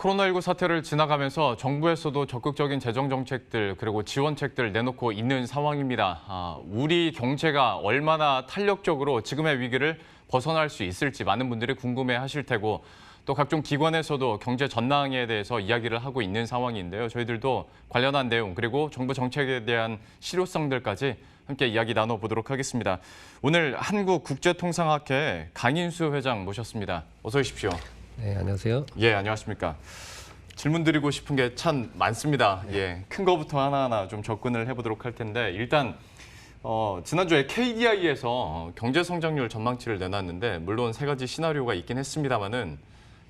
코로나19 사태를 지나가면서 정부에서도 적극적인 재정 정책들 그리고 지원책들 내놓고 있는 상황입니다. 우리 경제가 얼마나 탄력적으로 지금의 위기를 벗어날 수 있을지 많은 분들이 궁금해하실 테고 또 각종 기관에서도 경제 전망에 대해서 이야기를 하고 있는 상황인데요. 저희들도 관련한 내용 그리고 정부 정책에 대한 실효성들까지 함께 이야기 나눠보도록 하겠습니다. 오늘 한국국제통상학회 강인수 회장 모셨습니다. 어서 오십시오. 네, 안녕하세요. 예, 안녕하십니까. 질문 드리고 싶은 게 참 많습니다. 예, 큰 거부터 하나하나 좀 접근을 해보도록 할 텐데 일단 지난주에 KDI에서 경제 성장률 전망치를 내놨는데 물론 세 가지 시나리오가 있긴 했습니다만은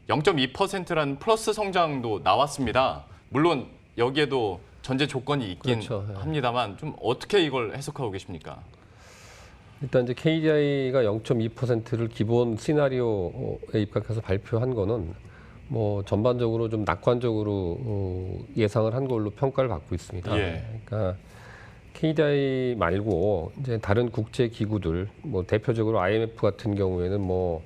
0.2%라는 플러스 성장도 나왔습니다. 물론 여기에도 전제 조건이 있긴 그렇죠. 합니다만 좀 어떻게 이걸 해석하고 계십니까? 일단 이제 KDI가 0.2%를 기본 시나리오에 입각해서 발표한 거는 뭐 전반적으로 좀 낙관적으로 예상을 한 걸로 평가를 받고 있습니다. 예. 그러니까 KDI 말고 이제 다른 국제 기구들 뭐 대표적으로 IMF 같은 경우에는 뭐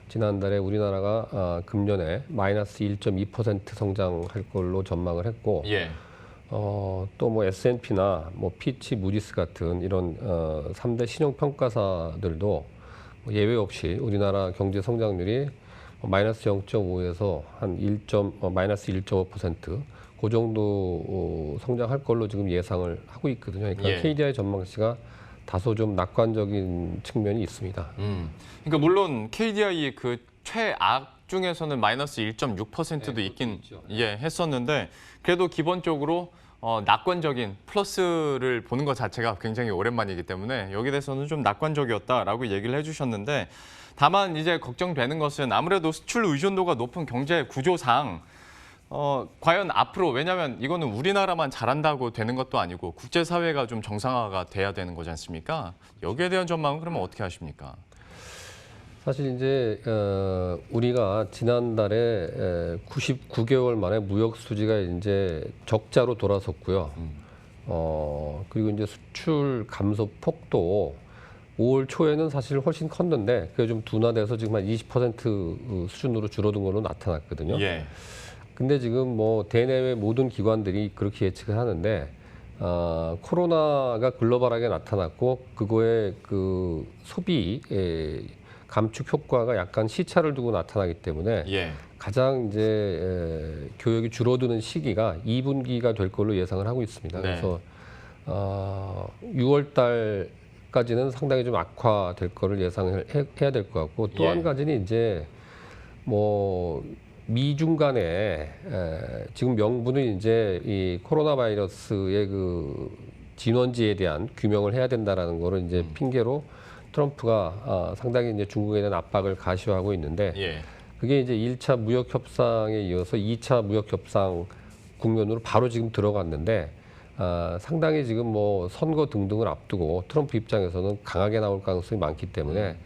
지난달에 우리나라가 금년에 마이너스 1.2% 성장할 걸로 전망을 했고 예. 또 뭐 S&P나 뭐 피치, 무디스 같은 이런 3대 신용평가사들도 예외 없이 우리나라 경제 성장률이 마이너스 0.5에서 한 마이너스 1.5%, 그 정도 성장할 걸로 지금 예상을 하고 있거든요. 그러니까 예. KDI 전망치가 다소 좀 낙관적인 측면이 있습니다. 그러니까 물론 KDI 그 최악 중에서는 마이너스 1.6%도 네, 있긴 있죠. 예, 했었는데 그래도 기본적으로 낙관적인 플러스를 보는 것 자체가 굉장히 오랜만이기 때문에 여기에 대해서는 좀 낙관적이었다라고 얘기를 해주셨는데 다만 이제 걱정되는 것은 아무래도 수출 의존도가 높은 경제 구조상 과연 앞으로 왜냐하면 이거는 우리나라만 잘한다고 되는 것도 아니고 국제사회가 좀 정상화가 돼야 되는 거지 않습니까? 여기에 대한 전망은 그러면 어떻게 하십니까? 사실 이제 우리가 지난달에 99개월 만에 무역 수지가 이제 적자로 돌아섰고요. 그리고 이제 수출 감소 폭도 5월 초에는 사실 훨씬 컸는데 그게 좀 둔화돼서 지금 한 20% 수준으로 줄어든 걸로 나타났거든요. 예. 근데 지금 뭐 대내외 모든 기관들이 그렇게 예측을 하는데 코로나가 글로벌하게 나타났고 그거의 그 소비 감축 효과가 약간 시차를 두고 나타나기 때문에 예. 가장 이제 교역이 줄어드는 시기가 2분기가 될 걸로 예상을 하고 있습니다. 네. 그래서 6월 달까지는 상당히 좀 악화될 거를 예상을 해야 될 것 같고 또 한 예. 가지는 이제 뭐 미중 간에 지금 명분은 이제 이 코로나 바이러스의 그 진원지에 대한 규명을 해야 된다라는 거를 이제 핑계로 트럼프가 상당히 이제 중국에 대한 압박을 가시화하고 있는데 예. 그게 이제 1차 무역 협상에 이어서 2차 무역 협상 국면으로 바로 지금 들어갔는데 상당히 지금 뭐 선거 등등을 앞두고 트럼프 입장에서는 강하게 나올 가능성이 많기 때문에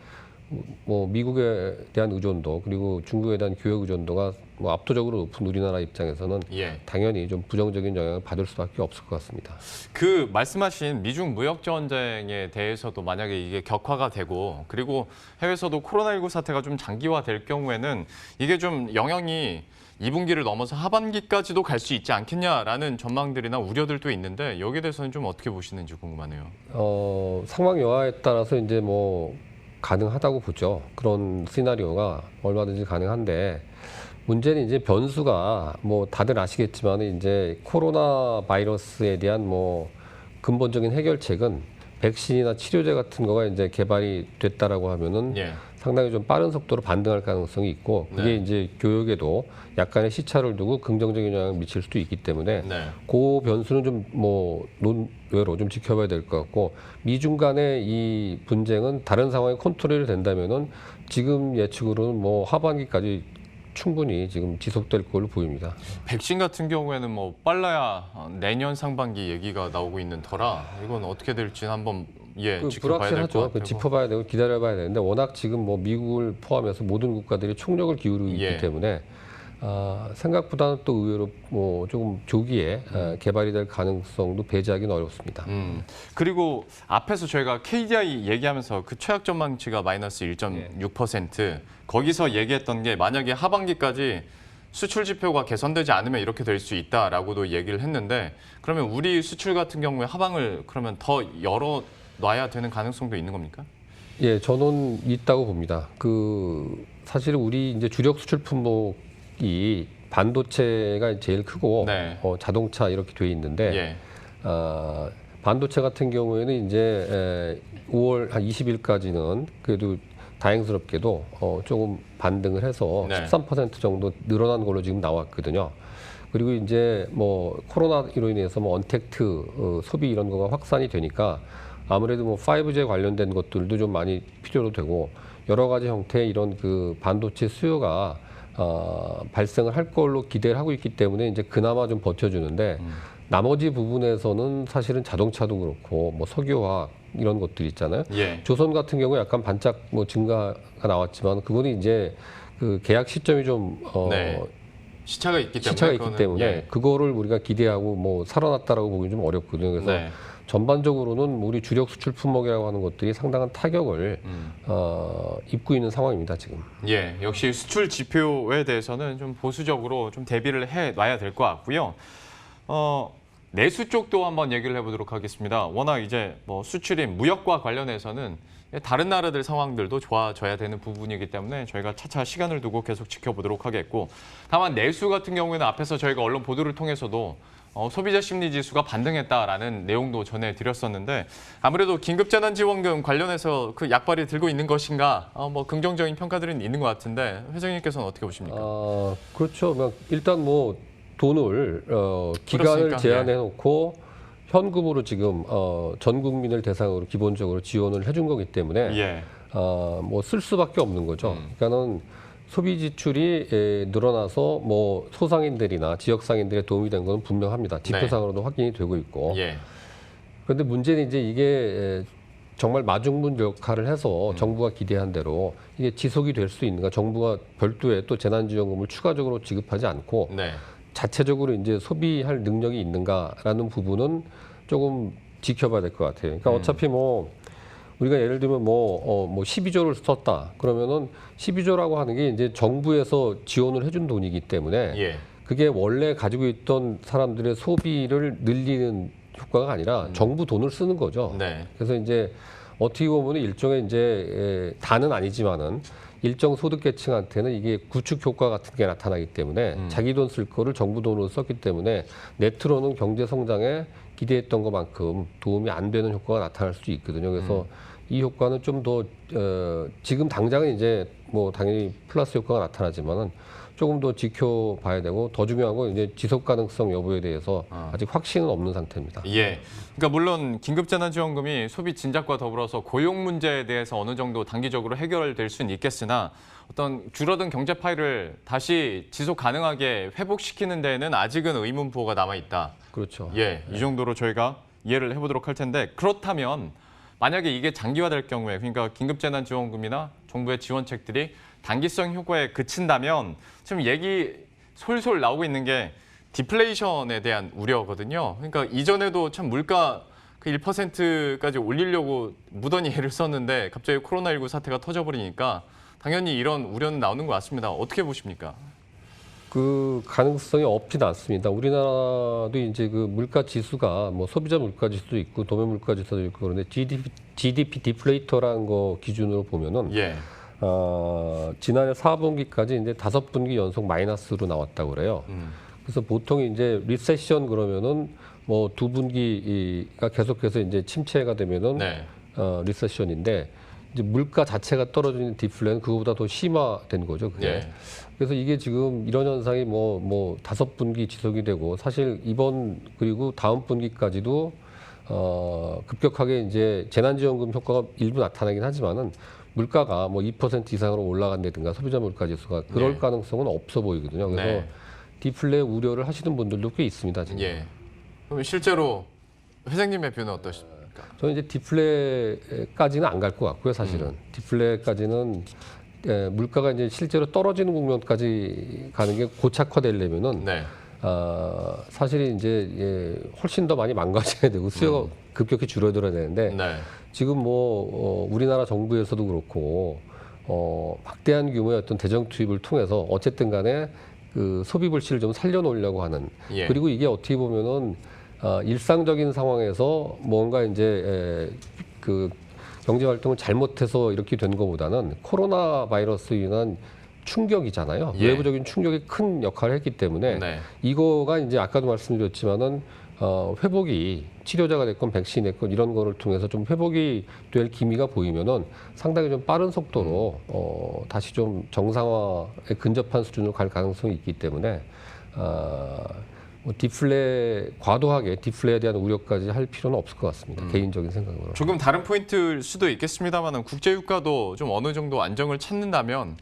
뭐 미국에 대한 의존도 그리고 중국에 대한 교역 의존도가 뭐 압도적으로 높은 우리나라 입장에서는 예. 당연히 좀 부정적인 영향을 받을 수밖에 없을 것 같습니다. 그 말씀하신 미중 무역 전쟁에 대해서도 만약에 이게 격화가 되고 그리고 해외에서도 코로나19 사태가 좀 장기화될 경우에는 이게 좀 영향이 2분기를 넘어서 하반기까지도 갈 수 있지 않겠냐라는 전망들이나 우려들도 있는데 여기에 대해서는 좀 어떻게 보시는지 궁금하네요. 상황 여하에 따라서 이제 뭐 가능하다고 보죠. 그런 시나리오가 얼마든지 가능한데 문제는 이제 변수가 뭐 다들 아시겠지만 이제 코로나 바이러스에 대한 뭐 근본적인 해결책은 백신이나 치료제 같은 거가 이제 개발이 됐다라고 하면은 예. 상당히 좀 빠른 속도로 반등할 가능성이 있고 그게 네. 이제 교역에도 약간의 시차를 두고 긍정적인 영향을 미칠 수도 있기 때문에 네. 그 변수는 좀 뭐 논외로 좀 지켜봐야 될 것 같고 미중 간의 이 분쟁은 다른 상황에 컨트롤이 된다면은 지금 예측으로는 뭐 하반기까지 충분히 지금 지속될 걸로 보입니다. 백신 같은 경우에는 뭐 빨라야 내년 상반기 얘기가 나오고 있는 터라 이건 어떻게 될지 한번 지켜봐야 될 것 불확실하죠. 같아요. 짚어봐야 되고 기다려봐야 되는데 워낙 지금 뭐 미국을 포함해서 모든 국가들이 총력을 기울이고 있기 예. 때문에 생각보다는 또 의외로 뭐 조금 조기에 개발이 될 가능성도 배제하기는 어렵습니다. 그리고 앞에서 저희가 KDI 얘기하면서 그 최악 전망치가 마이너스 1.6% 거기서 얘기했던 게 만약에 하반기까지 수출 지표가 개선되지 않으면 이렇게 될 수 있다라고도 얘기를 했는데 그러면 우리 수출 같은 경우에 하방을 그러면 더 열어놔야 되는 가능성도 있는 겁니까? 예, 저는 있다고 봅니다. 사실 우리 이제 주력 수출 품목이 반도체가 제일 크고 네. 자동차 이렇게 돼 있는데 예. 반도체 같은 경우에는 이제 5월 한 20일까지는 그래도 다행스럽게도 조금 반등을 해서 네. 13% 정도 늘어난 걸로 지금 나왔거든요. 그리고 이제 뭐 코로나로 인해서 뭐 언택트 소비 이런 거가 확산이 되니까 아무래도 뭐 5G 관련된 것들도 좀 많이 필요로 되고 여러 가지 형태의 이런 그 반도체 수요가 발생을 할 걸로 기대를 하고 있기 때문에 이제 그나마 좀 버텨주는데 나머지 부분에서는 사실은 자동차도 그렇고 뭐 석유화학 이런 것들 있잖아요. 예. 조선 같은 경우 약간 반짝 뭐 증가가 나왔지만 그거는 이제 그 계약 시점이 좀 네. 시차가 있기 때문에 시차가 있기 그거는, 때문에 예. 그거를 우리가 기대하고 뭐 살아났다라고 보기 좀 어렵거든요. 그래서 네. 전반적으로는 우리 주력 수출 품목이라고 하는 것들이 상당한 타격을 입고 있는 상황입니다, 지금. 예, 역시 수출 지표에 대해서는 좀 보수적으로 좀 대비를 해놔야 될 것 같고요. 내수 쪽도 한번 얘기를 해보도록 하겠습니다. 워낙 이제 뭐 수출인 무역과 관련해서는 다른 나라들 상황들도 좋아져야 되는 부분이기 때문에 저희가 차차 시간을 두고 계속 지켜보도록 하겠고, 다만 내수 같은 경우에는 앞에서 저희가 언론 보도를 통해서도 소비자 심리 지수가 반등했다라는 내용도 전해드렸었는데 아무래도 긴급재난지원금 관련해서 그 약발이 들고 있는 것인가 뭐 긍정적인 평가들은 있는 것 같은데 회장님께서는 어떻게 보십니까? 그렇죠. 일단 뭐 돈을 기간을 그렇습니까? 제한해 놓고 현금으로 지금 전 국민을 대상으로 기본적으로 지원을 해준 거기 때문에 예. 뭐 쓸 수밖에 없는 거죠. 그러니까는 소비 지출이 늘어나서 뭐 소상인들이나 지역 상인들의 도움이 된 건 분명합니다. 지표상으로도 확인이 되고 있고. 예. 그런데 문제는 이제 이게 정말 마중물 역할을 해서 정부가 기대한 대로 이게 지속이 될 수 있는가? 정부가 별도의 또 재난지원금을 추가적으로 지급하지 않고 네. 자체적으로 이제 소비할 능력이 있는가라는 부분은 조금 지켜봐야 될 것 같아요. 그러니까 어차피 뭐 우리가 예를 들면 뭐 12조를 썼다 그러면은 12조라고 하는 게 이제 정부에서 지원을 해준 돈이기 때문에 예. 그게 원래 가지고 있던 사람들의 소비를 늘리는 효과가 아니라 정부 돈을 쓰는 거죠. 네. 그래서 이제 어떻게 보면 일종의 이제 다는 아니지만은 일정 소득계층한테는 이게 구축 효과 같은 게 나타나기 때문에 자기 돈 쓸 거를 정부 돈으로 썼기 때문에 네트로는 경제 성장에 기대했던 것만큼 도움이 안 되는 효과가 나타날 수 있거든요. 그래서 이 효과는 좀 더 지금 당장은 이제 뭐 당연히 플러스 효과가 나타나지만은 조금 더 지켜봐야 되고 더 중요한 건 이제 지속 가능성 여부에 대해서 아직 확신은 없는 상태입니다. 예. 그러니까 물론 긴급재난지원금이 소비 진작과 더불어서 고용 문제에 대해서 어느 정도 단기적으로 해결될 수는 있겠으나 어떤 줄어든 경제 파일을 다시 지속 가능하게 회복시키는 데에는 아직은 의문부호가 남아 있다. 그렇죠. 예, 이 정도로 저희가 이해를 해보도록 할 텐데 그렇다면 만약에 이게 장기화될 경우에 그러니까 긴급재난지원금이나 정부의 지원책들이 단기성 효과에 그친다면 지금 얘기 솔솔 나오고 있는 게 디플레이션에 대한 우려거든요. 그러니까 이전에도 참 물가 그 1%까지 올리려고 무던히 애를 썼는데 갑자기 코로나19 사태가 터져버리니까 당연히 이런 우려는 나오는 것 같습니다. 어떻게 보십니까? 그 가능성이 없진 않습니다. 우리나라도 이제 그 물가 지수가 뭐 소비자 물가 지수도 있고 도매 물가 지수도 있고 그런데 GDP 디플레이터라는 거 기준으로 보면은 예. 지난해 4분기까지 이제 5분기 연속 마이너스로 나왔다고 그래요. 그래서 보통 이제 리세션 그러면은 뭐 2분기가 계속해서 이제 침체가 되면은 네. 리세션인데 이제 물가 자체가 떨어지는 디플레는 그거보다 더 심화된 거죠. 그게. 예. 그래서 이게 지금 이런 현상이 뭐 5분기 지속이 되고 사실 이번 그리고 다음 분기까지도 급격하게 이제 재난지원금 효과가 일부 나타나긴 하지만은 물가가 뭐 2% 이상으로 올라간다든가 소비자 물가 지수가 그럴 네. 가능성은 없어 보이거든요. 그래서 네. 디플레 우려를 하시는 분들도 꽤 있습니다. 지금. 예. 그럼 실제로 회장님의 뷰는 어떠십니까? 저는 이제 디플레까지는 안 갈 것 같고요, 사실은. 디플레까지는 물가가 이제 실제로 떨어지는 국면까지 가는 게 고착화되려면은 네. 사실 이제 훨씬 더 많이 망가져야 되고 수요가 급격히 줄어들어야 되는데 네. 지금 뭐 우리나라 정부에서도 그렇고 막대한 규모의 어떤 대정 투입을 통해서 어쨌든 간에 그 소비 불씨를 좀 살려놓으려고 하는 예. 그리고 이게 어떻게 보면은 일상적인 상황에서 뭔가 이제 그 경제 활동을 잘못해서 이렇게 된 것보다는 코로나 바이러스로 인한 충격이잖아요. 예. 외부적인 충격이 큰 역할을 했기 때문에 네. 이거가 이제 아까도 말씀드렸지만은 회복이 치료제가 됐건 백신이 됐건 이런 거를 통해서 좀 회복이 될 기미가 보이면은 상당히 좀 빠른 속도로 다시 좀 정상화에 근접한 수준으로 갈 가능성이 있기 때문에 뭐 과도하게 디플레에 대한 우려까지 할 필요는 없을 것 같습니다. 개인적인 생각으로. 조금 다른 포인트일 수도 있겠습니다만 국제유가도 좀 어느 정도 안정을 찾는다면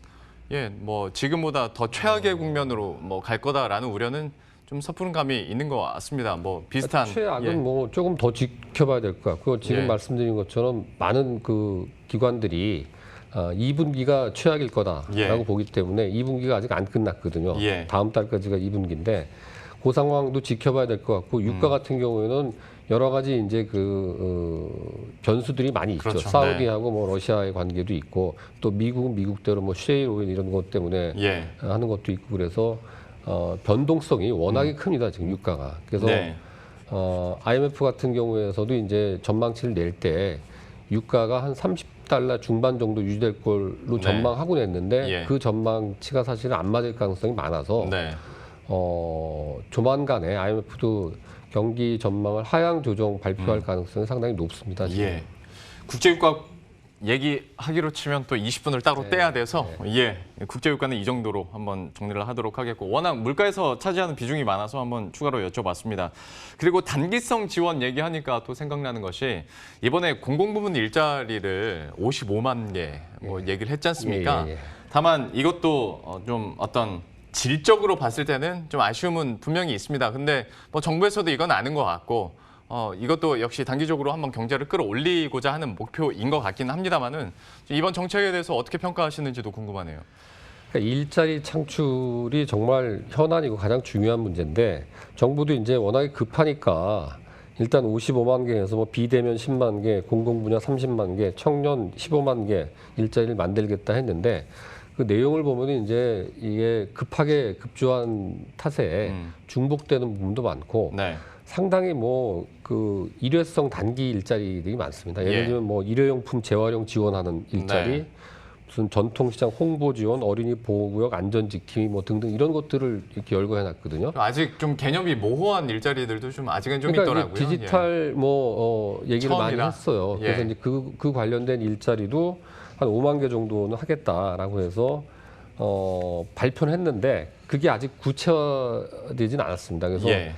예, 뭐 지금보다 더 최악의 국면으로 뭐 갈 거다라는 우려는 좀 섣부른 감이 있는 것 같습니다. 뭐 비슷한 최악은 예. 뭐 조금 더 지켜봐야 될 것 같고 지금 예. 말씀드린 것처럼 많은 그 기관들이 2분기가 최악일 거다라고 예. 보기 때문에 2분기가 아직 안 끝났거든요. 예. 다음 달까지가 2분기인데 그 상황도 지켜봐야 될 것 같고 유가 같은 경우에는 여러 가지 이제 변수들이 많이 있죠. 그렇죠. 사우디하고 뭐 러시아의 관계도 있고 또 미국은 미국대로 뭐 셰일 오일 이런 것 때문에 예. 하는 것도 있고 그래서 변동성이 워낙에 큽니다. 지금 유가가. 그래서 네. IMF 같은 경우에서도 이제 전망치를 낼 때 유가가 한 30달러 중반 정도 유지될 걸로 네. 전망하고 냈는데 예. 그 전망치가 사실은 안 맞을 가능성이 많아서 네. 조만간에 IMF도 경기 전망을 하향 조정 발표할 가능성이 상당히 높습니다. 지금. 예. 국제유가 얘기하기로 치면 또 20분을 따로 떼야 돼서 예, 국제유가는 이 정도로 한번 정리를 하도록 하겠고 워낙 물가에서 차지하는 비중이 많아서 한번 추가로 여쭤봤습니다. 그리고 단기성 지원 얘기하니까 또 생각나는 것이 이번에 공공부문 일자리를 55만 개 뭐 얘기를 했지 않습니까? 다만 이것도 좀 어떤 질적으로 봤을 때는 좀 아쉬움은 분명히 있습니다. 근데 뭐 정부에서도 이건 아는 것 같고 이것도 역시 단기적으로 한번 경제를 끌어올리고자 하는 목표인 것 같긴 합니다만은 이번 정책에 대해서 어떻게 평가하시는지도 궁금하네요. 그러니까 일자리 창출이 정말 현안이고 가장 중요한 문제인데 정부도 이제 워낙에 급하니까 일단 55만 개에서 뭐 비대면 10만 개, 공공분야 30만 개, 청년 15만 개 일자리를 만들겠다 했는데 그 내용을 보면 이제 이게 급하게 급조한 탓에 중복되는 부분도 많고 네. 상당히 뭐 그 일회성 단기 일자리들이 많습니다. 예를 예. 들면 뭐 일회용품 재활용 지원하는 일자리, 네. 무슨 전통시장 홍보 지원, 어린이 보호구역 안전지킴이 뭐 등등 이런 것들을 이렇게 열거해놨거든요. 아직 좀 개념이 모호한 일자리들도 좀 아직은 좀 그러니까 있더라고요. 이제 디지털 얘기를 많이 처음이라. 했어요. 예. 그래서 이제 그 관련된 일자리도 한 5만 개 정도는 하겠다라고 해서 발표는 했는데 그게 아직 구체화되진 않았습니다. 그래서 예.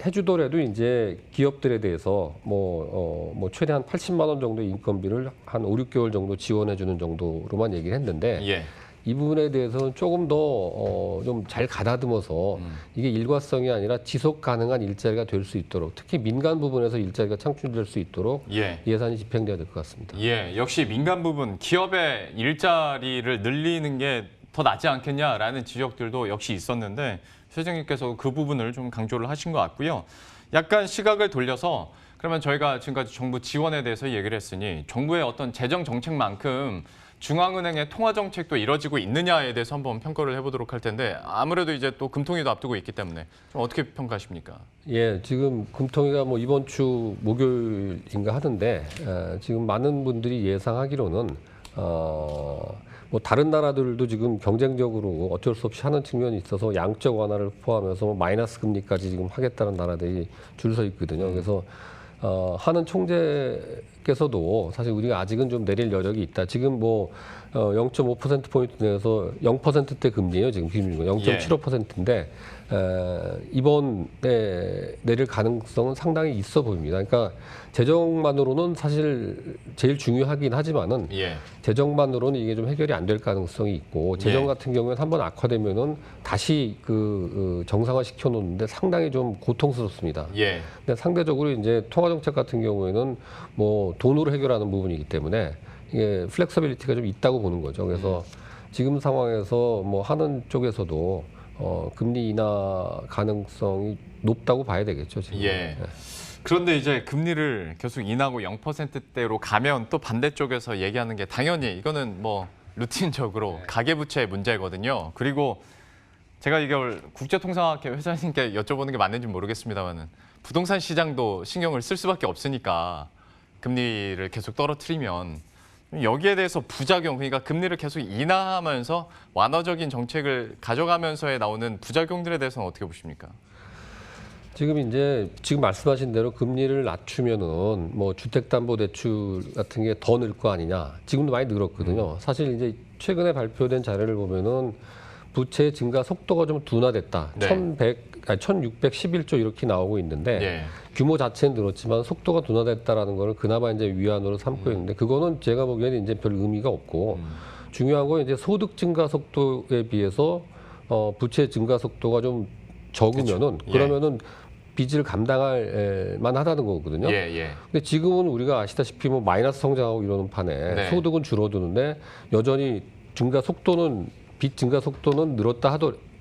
해주더라도 이제 기업들에 대해서 뭐 최대한 80만 원 정도의 인건비를 한 5, 6개월 정도 지원해주는 정도로만 얘기를 했는데 예. 이 부분에 대해서는 조금 더 좀 잘 가다듬어서 이게 일과성이 아니라 지속 가능한 일자리가 될 수 있도록 특히 민간 부분에서 일자리가 창출될 수 있도록 예. 예산이 집행돼야 될 것 같습니다. 예, 역시 민간 부분 기업의 일자리를 늘리는 게 더 낫지 않겠냐라는 지적들도 역시 있었는데 최정님께서 그 부분을 좀 강조를 하신 것 같고요. 약간 시각을 돌려서 그러면 저희가 지금까지 정부 지원에 대해서 얘기를 했으니 정부의 어떤 재정 정책만큼 중앙은행의 통화 정책도 이뤄지고 있느냐에 대해서 한번 평가를 해보도록 할 텐데 아무래도 이제 또 금통위도 앞두고 있기 때문에 좀 어떻게 평가하십니까? 예, 지금 금통위가 뭐 이번 주 목요일인가 하던데 지금 많은 분들이 예상하기로는 뭐 다른 나라들도 지금 경쟁적으로 어쩔 수 없이 하는 측면이 있어서 양적 완화를 포함해서 뭐 마이너스 금리까지 지금 하겠다는 나라들이 줄 서 있거든요. 그래서 하는 총재께서도 사실 우리가 아직은 좀 내릴 여력이 있다. 지금 뭐 0.5%포인트 내에서 0%대 금리예요. 지금 비밀금 0.75%인데 이번에 내릴 가능성은 상당히 있어 보입니다. 그러니까 재정만으로는 사실 제일 중요하긴 하지만은 예. 재정만으로는 이게 좀 해결이 안 될 가능성이 있고 재정 예. 같은 경우에는 한번 악화되면은 다시 그 정상화 시켜 놓는데 상당히 좀 고통스럽습니다. 예. 근데 상대적으로 이제 통화 정책 같은 경우에는 뭐 돈으로 해결하는 부분이기 때문에 이게 플렉서빌리티가 좀 있다고 보는 거죠. 그래서 지금 상황에서 뭐 하는 쪽에서도 금리 인하 가능성이 높다고 봐야 되겠죠. 지금. 예. 그런데 이제 금리를 계속 인하고 0%대로 가면 또 반대쪽에서 얘기하는 게 당연히 이거는 뭐 루틴적으로 가계부채의 문제거든요. 그리고 제가 이걸 국제통상학회 회장님께 여쭤보는 게 맞는지 모르겠습니다만은 부동산 시장도 신경을 쓸 수밖에 없으니까 금리를 계속 떨어뜨리면 여기에 대해서 부작용, 그러니까 금리를 계속 인하하면서 완화적인 정책을 가져가면서에 나오는 부작용들에 대해서는 어떻게 보십니까? 지금 말씀하신 대로 금리를 낮추면은 뭐 주택담보대출 같은 게 더 늘 거 아니냐. 지금도 많이 늘었거든요. 사실 이제 최근에 발표된 자료를 보면은 부채 증가 속도가 좀 둔화됐다. 네. 1611조 이렇게 나오고 있는데 예. 규모 자체는 늘었지만 속도가 둔화됐다라는 거를 그나마 이제 위안으로 삼고 있는데 그거는 제가 보기에는 이제 별 의미가 없고 중요한 건 이제 소득 증가 속도에 비해서 부채 증가 속도가 좀 적으면은 그렇죠. 예. 그러면은 빚을 감당할 만하다는 거거든요. 예, 예. 근데 지금은 우리가 아시다시피 뭐 마이너스 성장하고 이러는 판에 네. 소득은 줄어드는데 여전히 빚 증가 속도는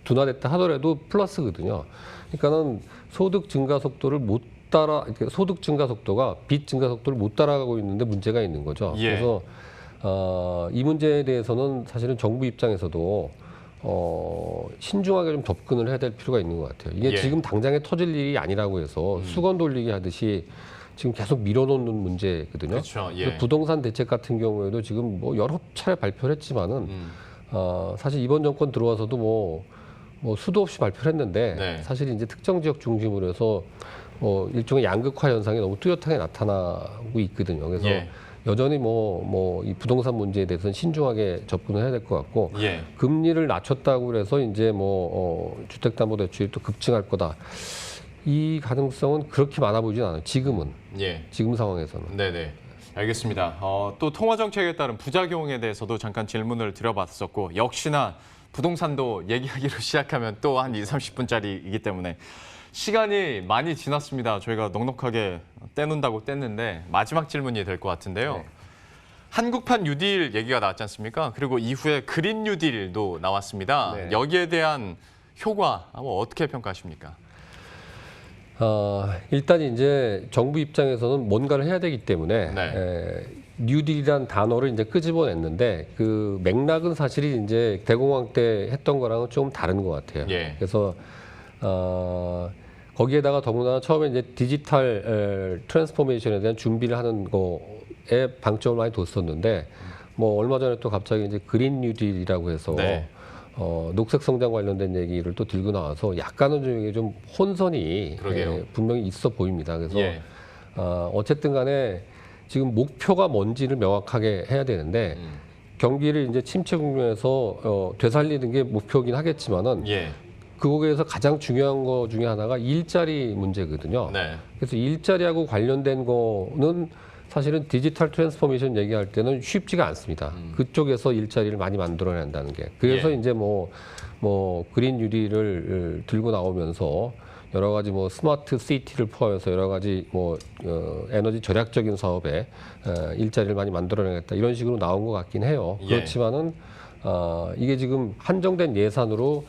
둔화됐다 하더라도 플러스거든요. 그러니까는 소득 증가 속도가 빚 증가 속도를 못 따라가고 있는데 문제가 있는 거죠. 예. 그래서 이 문제에 대해서는 사실은 정부 입장에서도 신중하게 좀 접근을 해야 될 필요가 있는 것 같아요. 이게 예. 지금 당장에 터질 일이 아니라고 해서 수건 돌리기 하듯이 지금 계속 밀어놓는 문제거든요. 그렇죠. 예. 그래서 부동산 대책 같은 경우에도 지금 뭐 여러 차례 발표를 했지만은 사실 이번 정권 들어와서도 뭐 수도 없이 발표를 했는데 네. 사실 이제 특정 지역 중심으로 해서 일종의 양극화 현상이 너무 뚜렷하게 나타나고 있거든요. 그래서 예. 여전히 이 부동산 문제에 대해서는 신중하게 접근을 해야 될 것 같고 예. 금리를 낮췄다고 그래서 이제 주택담보대출이 또 급증할 거다. 이 가능성은 그렇게 많아 보이진 않아요. 지금은. 예. 지금 상황에서는. 네네. 알겠습니다. 또 통화 정책에 따른 부작용에 대해서도 잠깐 질문을 드려봤었고 역시나 부동산도 얘기하기로 시작하면 또 한 20-30분짜리이기 때문에 시간이 많이 지났습니다. 저희가 넉넉하게 떼놓는다고 뗐는데 마지막 질문이 될 것 같은데요. 네. 한국판 뉴딜 얘기가 나왔지 않습니까? 그리고 이후에 그린 뉴딜도 나왔습니다. 네. 여기에 대한 효과 어떻게 평가하십니까? 일단 이제 정부 입장에서는 뭔가를 해야 되기 때문에 네. 뉴딜이란 단어를 이제 끄집어냈는데 그 맥락은 사실이 이제 대공황 때 했던 거랑은 좀 다른 것 같아요. 예. 그래서 거기에다가 더구나 처음에 이제 디지털 트랜스포메이션에 대한 준비를 하는 거에 방점을 많이 뒀었는데 뭐 얼마 전에 또 갑자기 이제 그린 뉴딜이라고 해서 네. 녹색 성장 관련된 얘기를 또 들고 나와서 약간은 좀 혼선이 그러게요. 분명히 있어 보입니다. 그래서 예. 어쨌든 간에 지금 목표가 뭔지를 명확하게 해야 되는데 경기를 이제 침체 국면에서 되살리는 게 목표긴 하겠지만은 예. 그거에서 가장 중요한 거 중에 하나가 일자리 문제거든요. 네. 그래서 일자리하고 관련된 거는 사실은 디지털 트랜스포메이션 얘기할 때는 쉽지가 않습니다. 그쪽에서 일자리를 많이 만들어야 한다는 게. 그래서 예. 이제 그린 뉴딜을 들고 나오면서 여러 가지 스마트 시티를 포함해서 여러 가지 에너지 절약적인 사업에 일자리를 많이 만들어내겠다 이런 식으로 나온 것 같긴 해요. 예. 그렇지만은 이게 지금 한정된 예산으로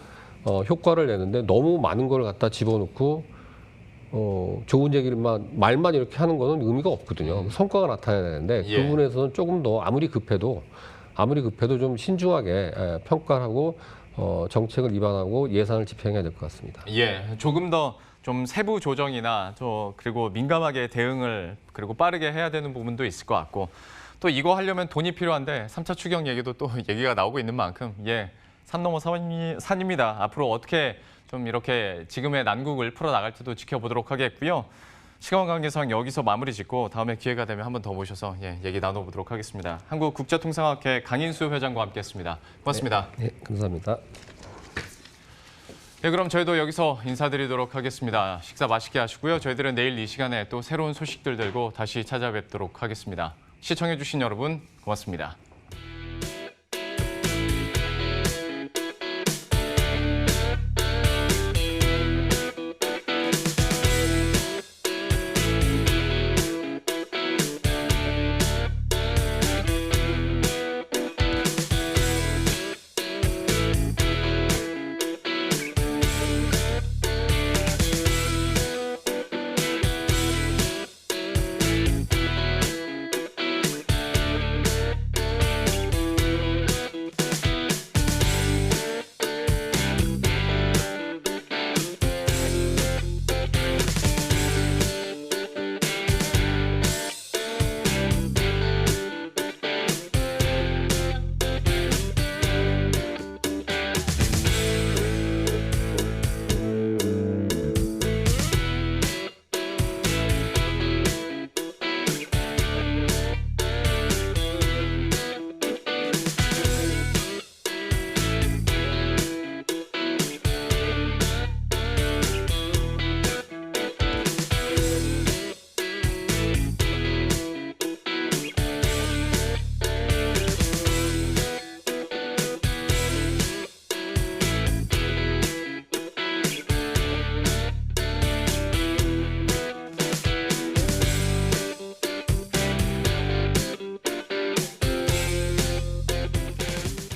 효과를 내는데 너무 많은 걸 갖다 집어넣고 좋은 말만 이렇게 하는 거는 의미가 없거든요. 성과가 나타나야 되는데 예. 그 부분에서는 조금 더 아무리 급해도 좀 신중하게 평가하고 정책을 입안하고 예산을 집행해야 될 것 같습니다. 예, 조금 더 좀 세부 조정이나 그리고 민감하게 대응을 그리고 빠르게 해야 되는 부분도 있을 것 같고 또 이거 하려면 돈이 필요한데 3차 추경 얘기도 또 얘기가 나오고 있는 만큼 산 넘어 산입니다. 앞으로 어떻게 좀 이렇게 지금의 난국을 풀어나갈지도 지켜보도록 하겠고요. 시간 관계상 여기서 마무리 짓고 다음에 기회가 되면 한 번 더 모셔서 얘기 나눠보도록 하겠습니다. 한국국제통상학회 강인수 회장과 함께했습니다. 고맙습니다. 네, 감사합니다. 네, 그럼 저희도 여기서 인사드리도록 하겠습니다. 식사 맛있게 하시고요. 저희들은 내일 이 시간에 또 새로운 소식들 들고 다시 찾아뵙도록 하겠습니다. 시청해주신 여러분 고맙습니다.